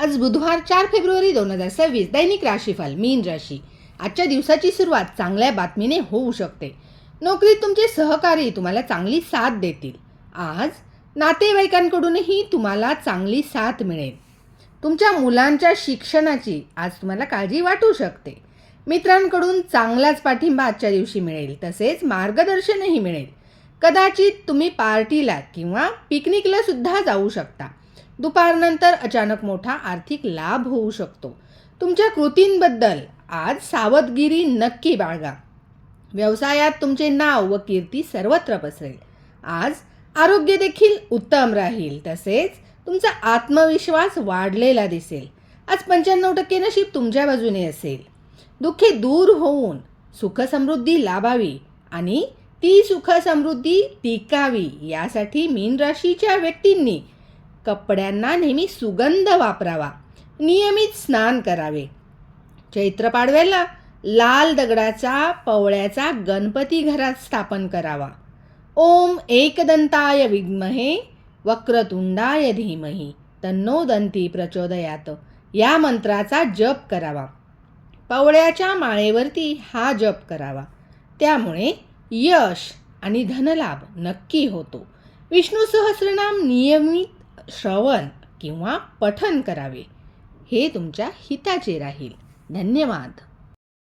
आज बुधवार 4 फेब्रुवारी 2026. दैनिक राशीफल मीन राशी. आजच्या दिवसाची सुरुवात चांगल्या बातमीने होऊ शकते. नोकरीत तुमचे सहकारी तुम्हाला चांगली साथ देतील. आज नातेवाईकांकडूनही तुम्हाला चांगली साथ मिळेल. तुमच्या मुलांच्या शिक्षणाची आज तुम्हाला काळजी वाटू शकते. मित्रांकडून चांगलाच पाठिंबा आजच्या दिवशी मिळेल. तसेच मार्गदर्शनही मिळेल. कदाचित तुम्ही पार्टीला किंवा पिकनिकला सुद्धा जाऊ शकता. दुपारनंतर अचानक मोठा आर्थिक लाभ होऊ शकतो. तुमच्या कृतींबद्दल आज सावधगिरी नक्की बाळगा. व्यवसायात तुमचे नाव व कीर्ती सर्वत्र पसरेल. आज आरोग्य देखील उत्तम राहील. तसेच तुमचा आत्मविश्वास वाढलेला दिसेल. आज 95% नशीब तुमच्या बाजूने असेल. दुःखे दूर होऊन सुखसमृद्धी लाभावी आणि ती सुखसमृद्धी टिकावी यासाठी मीन राशीच्या व्यक्तींनी कपड्यांना नेहमी सुगंध वापरावा. नियमित स्नान करावे. चैत्र पाडव्याला लाल दगडाचा पवळ्याचा गणपती घरात स्थापन करावा. ओम एकदंताय विद्महे वक्रतुंडाय धीमहि तन्नो दंती प्रचोदयात या मंत्राचा जप करावा. पवळ्याच्या माळेवरती हा जप करावा. त्यामुळे यश आणि धनलाभ नक्की होतो. विष्णू सहस्रनाम नियमित श्रवण किंवा पठन करावे. हे तुमच्या हिताचे राहील. धन्यवाद.